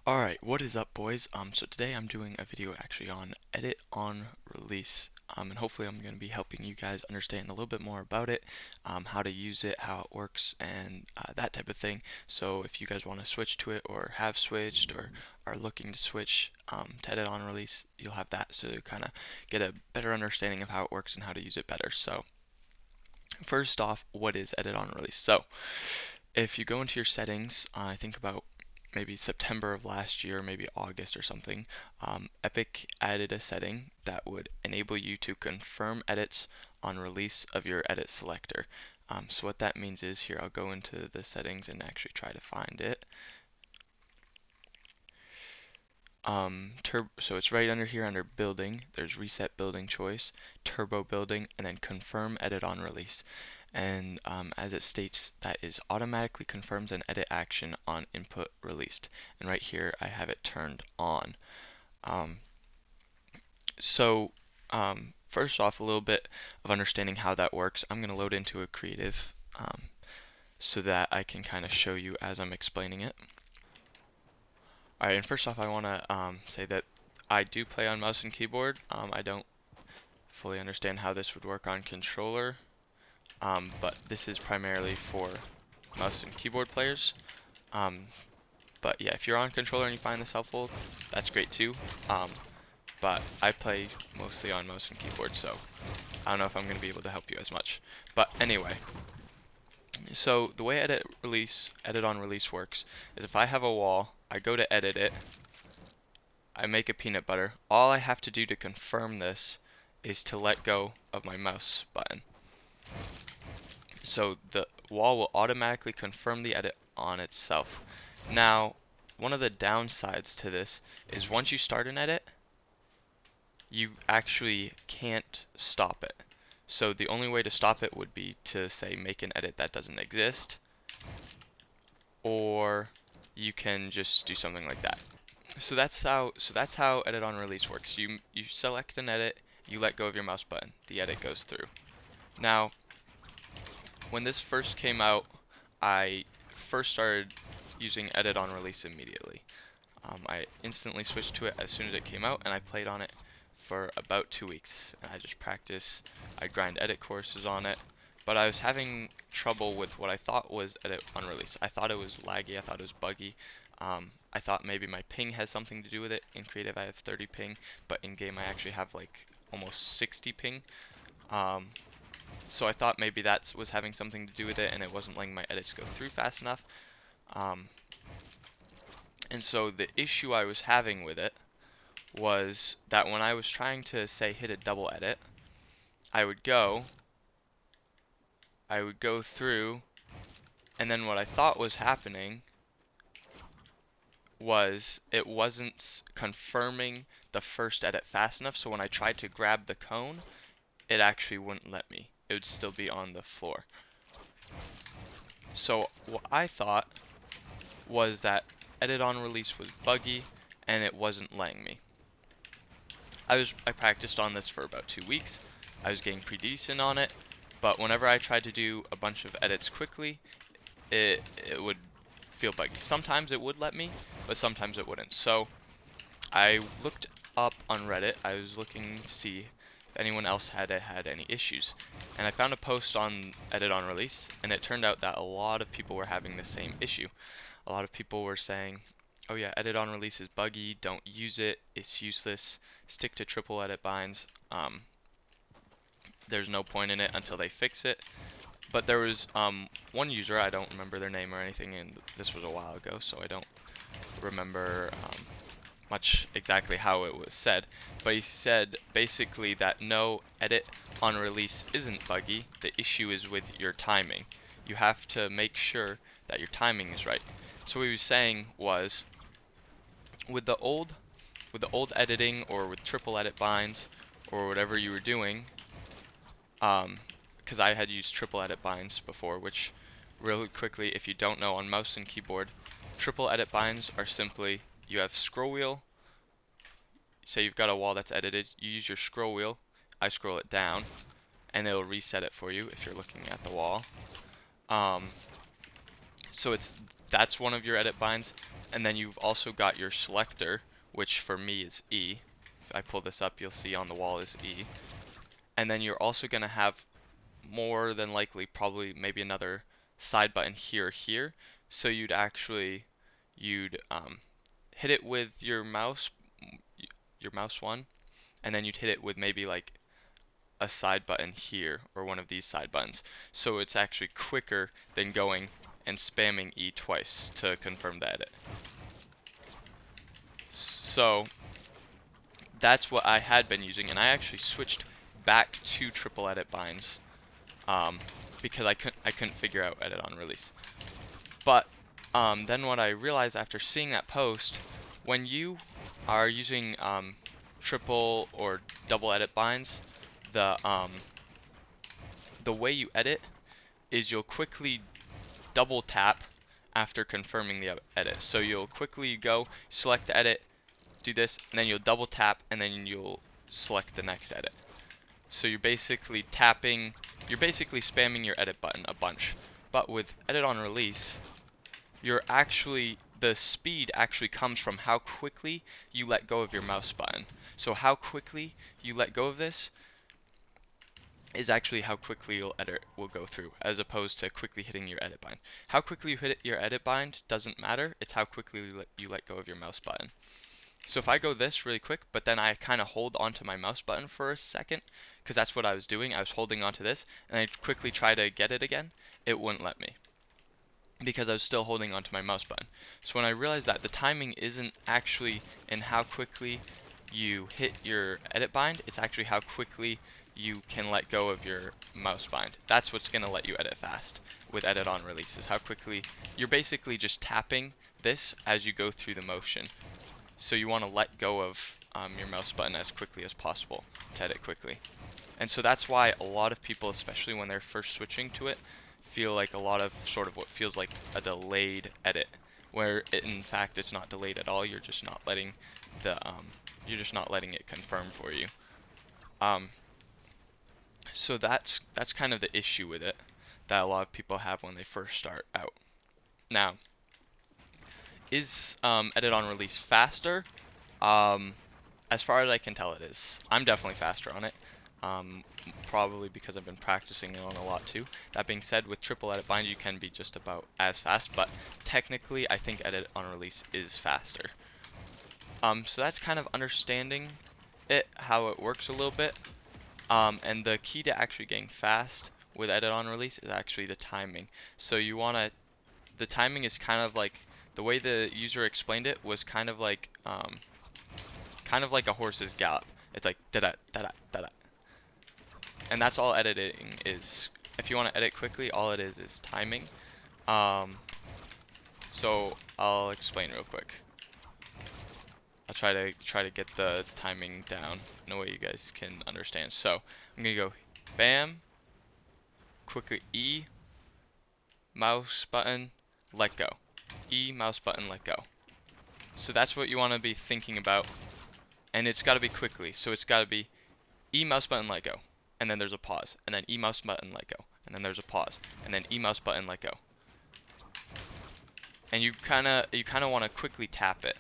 Alright, what is up boys? So today I'm doing a video actually on edit on release. And hopefully I'm going to be helping you guys understand a little bit more about it, how to use it, how it works, and that type of thing. So if you guys want to switch to it or have switched or are looking to switch to edit on release, you'll have that so you kind of get a better understanding of how it works and how to use it better. So first off, what is edit on release? So if you go into your settings, I think about maybe September of last year, maybe August or something, Epic added a setting that would enable you to confirm edits on release of your edit selector. So what that means is, here I'll go into the settings and actually try to find it. So it's right under here under building. There's reset building choice, turbo building, and then confirm edit on release. And as it states, that is automatically confirms an edit action on input released. And right here I have it turned on. Um, so first off, a little bit of understanding how that works. I'm going to load into a creative so that I can kind of show you as I'm explaining it. Alright, and first off I want to say that I do play on mouse and keyboard. I don't fully understand how this would work on controller, but this is primarily for mouse and keyboard players. But yeah, if you're on controller and you find this helpful, that's great too. But I play mostly on mouse and keyboard, so I don't know if I'm going to be able to help you as much. But anyway, so the way edit on release works is if I have a wall, I go to edit it, I make a peanut butter. All I have to do to confirm this is to let go of my mouse button. So the wall will automatically confirm the edit on itself. Now, one of the downsides to this is once you start an edit, you actually can't stop it. So the only way to stop it would be to say make an edit that doesn't exist, or you can just do something like that. So that's how edit on release works. You select an edit, you let go of your mouse button, the edit goes through. Now, when this first came out, I first started using edit on release immediately. I instantly switched to it as soon as it came out, and I played on it for about 2 weeks. And I just practiced. I grind edit courses on it, but I was having trouble with what I thought was edit on release. I thought it was laggy. I thought it was buggy. I thought maybe my ping has something to do with it. In creative, I have 30 ping, but in game, I actually have like almost 60 ping. So I thought maybe that was having something to do with it, and it wasn't letting my edits go through fast enough. And so the issue I was having with it was that when I was trying to, say, hit a double edit, I would go through, and then what I thought was happening was it wasn't confirming the first edit fast enough, so when I tried to grab the cone, it actually wouldn't let me. It would still be on the floor. So what I thought was that edit on release was buggy and it wasn't letting me. I practiced on this for about 2 weeks. I was getting pretty decent on it, but whenever I tried to do a bunch of edits quickly, it would feel buggy. Sometimes it would let me, but sometimes it wouldn't. So I looked up on Reddit. I was looking to see if anyone else had any issues, and I found a post on edit on release, and it turned out that a lot of people were having the same issue. A lot of people were saying, oh yeah, edit on release is buggy, don't use it, it's useless, stick to triple edit binds, there's no point in it until they fix it. But there was one user, I don't remember their name or anything, and this was a while ago, so I don't remember much exactly how it was said, but he said basically that no, edit on release isn't buggy, the issue is with your timing. You have to make sure that your timing is right. So what he was saying was, with the old editing, or with triple edit binds, or whatever you were doing, because I had used triple edit binds before, which really quickly, if you don't know, on mouse and keyboard, triple edit binds are simply, you have scroll wheel, say you've got a wall that's edited, you use your scroll wheel, I scroll it down, and it'll reset it for you if you're looking at the wall. So it's that's one of your edit binds. And then you've also got your selector, which for me is E. If I pull this up, you'll see on the wall is E. And then you're also going to have more than likely probably maybe another side button here. So you'd hit it with your mouse one, and then you'd hit it with maybe like a side button here or one of these side buttons. So it's actually quicker than going and spamming E twice to confirm the edit. So that's what I had been using, and I actually switched back to triple edit binds because I couldn't figure out edit on release. But then what I realized after seeing that post, when you are using triple or double edit binds, the way you edit is you'll quickly double tap after confirming the edit. So you'll quickly go select the edit, do this, and then you'll double tap, and then you'll select the next edit. So you're basically spamming your edit button a bunch. But with edit on release, the speed actually comes from how quickly you let go of your mouse button. So how quickly you let go of this is actually how quickly your edit will go through, as opposed to quickly hitting your edit bind. How quickly you hit your edit bind doesn't matter, it's how quickly you let go of your mouse button. So if I go this really quick, but then I kind of hold onto my mouse button for a second, because that's what I was doing, I was holding onto this, and I quickly try to get it again, it wouldn't let me, because I was still holding onto my mouse button. So when I realized that the timing isn't actually in how quickly you hit your edit bind, it's actually how quickly you can let go of your mouse bind. That's what's going to let you edit fast with edit on release, is how quickly you're basically just tapping this as you go through the motion. So you want to let go of your mouse button as quickly as possible to edit quickly. And so that's why a lot of people, especially when they're first switching to it, feel like a lot of sort of what feels like a delayed edit, where in fact it's not delayed at all. You're just not letting it confirm for you. So that's kind of the issue with it that a lot of people have when they first start out. Now, is edit on release faster? As far as I can tell, it is. I'm definitely faster on it. Probably because I've been practicing it on a lot too. That being said, with triple edit bind you can be just about as fast, but technically I think edit on release is faster. So that's kind of understanding how it works a little bit. And the key to actually getting fast with edit on release is actually the timing. So the timing is kind of like, the way the user explained it was kind of like a horse's gallop. It's like da da da da da da. And that's all editing is. If you want to edit quickly, all it is timing. So I'll explain real quick. I'll try to get the timing down in a way you guys can understand. So I'm gonna go bam, quickly E, mouse button, let go. E, mouse button, let go. So that's what you want to be thinking about, and it's got to be quickly. So it's got to be E, mouse button, let go, and then there's a pause, and then E, mouse button, let go, and then there's a pause, and then E, mouse button, let go. And you kind of want to quickly tap it.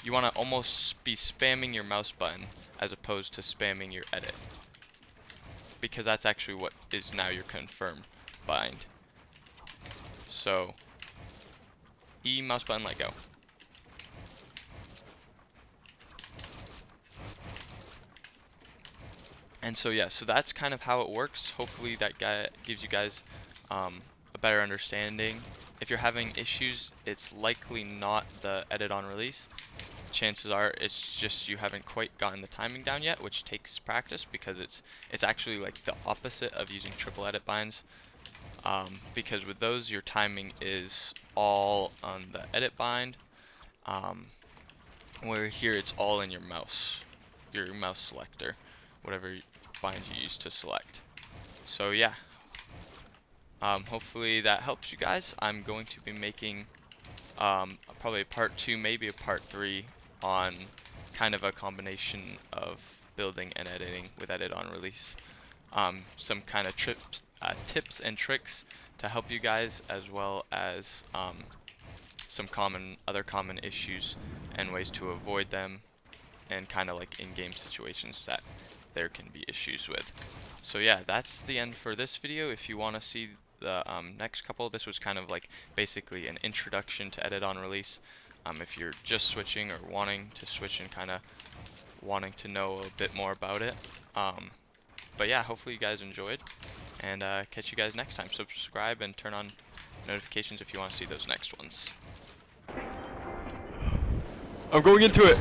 You want to almost be spamming your mouse button as opposed to spamming your edit, because that's actually what is now your confirm bind. So E, mouse button, let go. And so yeah, so that's kind of how it works. Hopefully that gives you guys a better understanding. If you're having issues, it's likely not the edit on release. Chances are it's just you haven't quite gotten the timing down yet, which takes practice, because it's actually like the opposite of using triple edit binds. Because with those, your timing is all on the edit bind, where here it's all in your mouse selector, whatever bind you use to select. So yeah, hopefully that helps you guys. I'm going to be making probably a part 2, maybe a part 3 on kind of a combination of building and editing with edit on release. Some kind of tips and tricks to help you guys, as well as some other common issues and ways to avoid them, and kind of like in-game situations that there can be issues with. So yeah, that's the end for this video. If you want to see the next couple, this was kind of like basically an introduction to edit on release. If you're just switching or wanting to switch and kind of wanting to know a bit more about it. But yeah, hopefully you guys enjoyed, and catch you guys next time. Subscribe and turn on notifications if you want to see those next ones. I'm going into it.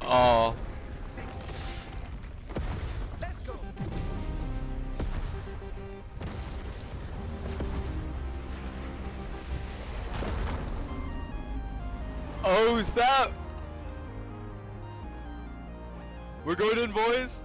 Oh. Oh, snap! We're going in, boys!